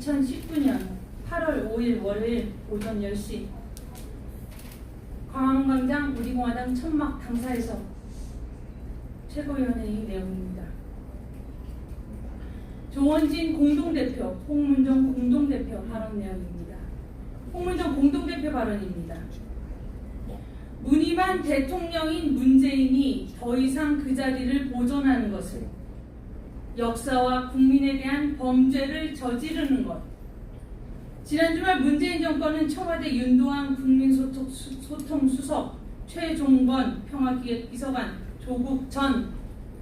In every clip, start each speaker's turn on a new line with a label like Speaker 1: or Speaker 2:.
Speaker 1: 2019년 8월 5일 월요일 오전 10시 광화문광장 우리공화당 천막 당사에서 최고위원회의 내용입니다. 조원진 공동대표, 홍문정 공동대표 발언 내용입니다. 홍문정 공동대표 발언입니다. 무늬만 대통령인 문재인이 더 이상 그 자리를 보존하는 것을, 역사와 국민에 대한 범죄를 저지르는 것. 지난 주말 문재인 정권은 청와대 윤도한 국민소통수석, 최종건 평화기획비서관, 조국 전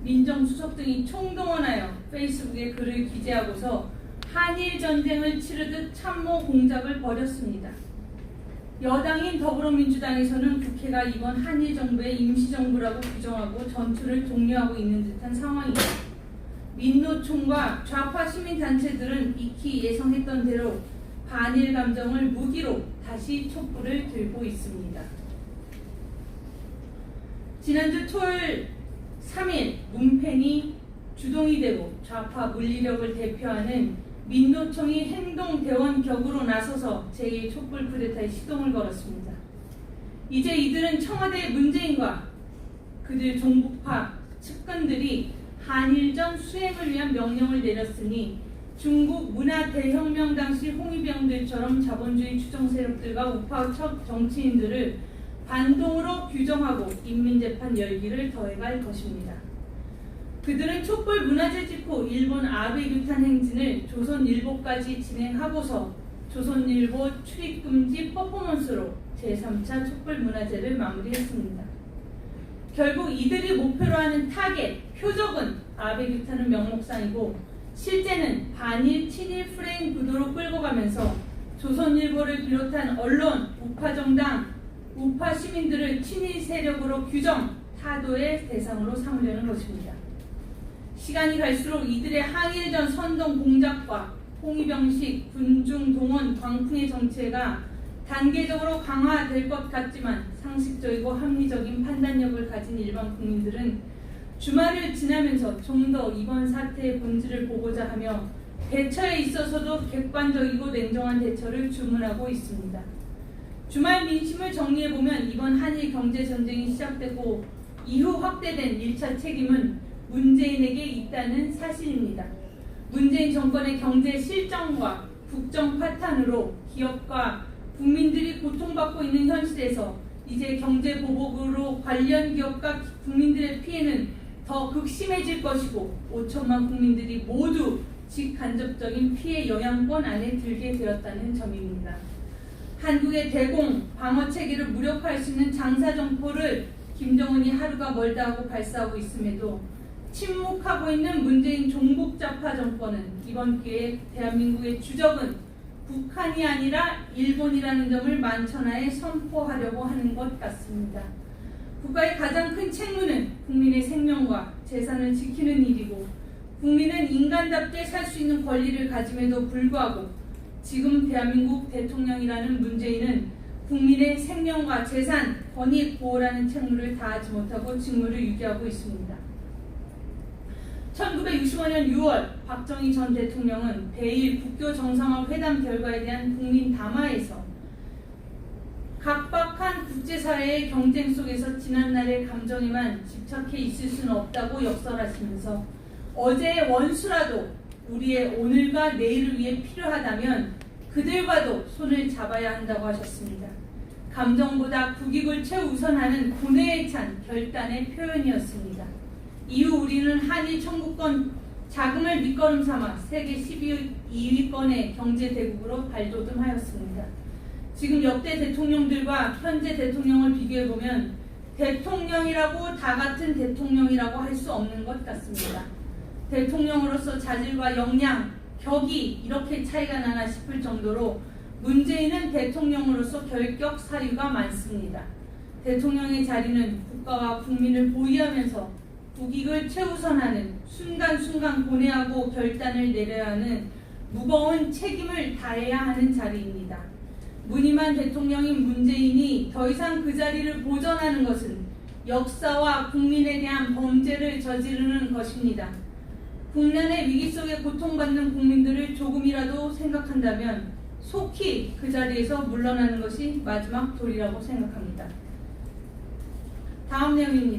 Speaker 1: 민정수석 등이 총동원하여 페이스북에 글을 기재하고서 한일 전쟁을 치르듯 참모 공작을 벌였습니다. 여당인 더불어민주당에서는 국회가 이번 한일 정부의 임시정부라고 규정하고 전투를 독려하고 있는 듯한 상황입니다. 민노총과 좌파 시민단체들은 익히 예상했던 대로 반일 감정을 무기로 다시 촛불을 들고 있습니다. 지난주 토요일 3일 문펜이 주동이 되고 좌파 물리력을 대표하는 민노총이 행동대원 격으로 나서서 제2의 촛불 쿠데타에 시동을 걸었습니다. 이제 이들은 청와대 문재인과 그들 종북파 측근들이 한일전 수행을 위한 명령을 내렸으니 중국 문화 대혁명 당시 홍위병들처럼 자본주의 추종 세력들과 우파 정치인들을 반동으로 규정하고 인민재판 열기를 더해갈 것입니다. 그들은 촛불 문화재 직후 일본 아베 규탄 행진을 조선일보까지 진행하고서 조선일보 출입금지 퍼포먼스로 제3차 촛불 문화재를 마무리했습니다. 결국 이들이 목표로 하는 타겟, 표적은 아베 규탄은 명목상이고 실제는 반일, 친일 프레임 구도로 끌고 가면서 조선일보를 비롯한 언론, 우파정당, 우파 시민들을 친일 세력으로 규정, 타도의 대상으로 삼으려는 것입니다. 시간이 갈수록 이들의 항일전 선동 공작과 홍위병식, 군중 동원, 광풍의 정체가 단계적으로 강화될 것 같지만 상식적이고 합리적인 판단력을 가진 일반 국민들은 주말을 지나면서 좀 더 이번 사태의 본질을 보고자 하며 대처에 있어서도 객관적이고 냉정한 대처를 주문하고 있습니다. 주말 민심을 정리해보면 이번 한일 경제전쟁이 시작되고 이후 확대된 1차 책임은 문재인에게 있다는 사실입니다. 문재인 정권의 경제 실정과 국정 파탄으로 기업과 국민들이 고통받고 있는 현실에서 이제 경제 보복으로 관련 기업과 국민들의 피해는 더 극심해질 것이고 5천만 국민들이 모두 직간접적인 피해 영향권 안에 들게 되었다는 점입니다. 한국의 대공, 방어 체계를 무력화할 수 있는 장사정포를 김정은이 하루가 멀다 하고 발사하고 있음에도 침묵하고 있는 문재인 종북좌파 정권은 이번 기회에 대한민국의 주적은 북한이 아니라 일본이라는 점을 만천하에 선포하려고 하는 것 같습니다. 국가의 가장 큰 책무는 국민의 생명과 재산을 지키는 일이고 국민은 인간답게 살 수 있는 권리를 가짐에도 불구하고 지금 대한민국 대통령이라는 문재인은 국민의 생명과 재산, 권익 보호라는 책무를 다하지 못하고 직무를 유기하고 있습니다. 1965년 6월 박정희 전 대통령은 대일 국교 정상화 회담 결과에 대한 국민 담화에서 각박한 국제사회의 경쟁 속에서 지난날의 감정에만 집착해 있을 수는 없다고 역설하시면서 어제의 원수라도 우리의 오늘과 내일을 위해 필요하다면 그들과도 손을 잡아야 한다고 하셨습니다. 감정보다 국익을 최우선하는 고뇌에 찬 결단의 표현이었습니다. 이후 우리는 한일 청구권 자금을 밑거름 삼아 세계 12위권의 경제대국으로 발돋움하였습니다. 지금 역대 대통령들과 현재 대통령을 비교해보면 대통령이라고 다 같은 대통령이라고 할 수 없는 것 같습니다. 대통령으로서 자질과 역량, 격이 이렇게 차이가 나나 싶을 정도로 문재인은 대통령으로서 결격 사유가 많습니다. 대통령의 자리는 국가와 국민을 보위하면서 국익을 최우선하는 순간순간 고뇌하고 결단을 내려야 하는 무거운 책임을 다해야 하는 자리입니다. 무늬만 대통령인 문재인이 더 이상 그 자리를 보존하는 것은 역사와 국민에 대한 범죄를 저지르는 것입니다. 국난의 위기 속에 고통받는 국민들을 조금이라도 생각한다면 속히 그 자리에서 물러나는 것이 마지막 도리라고 생각합니다. 다음 내용입니다.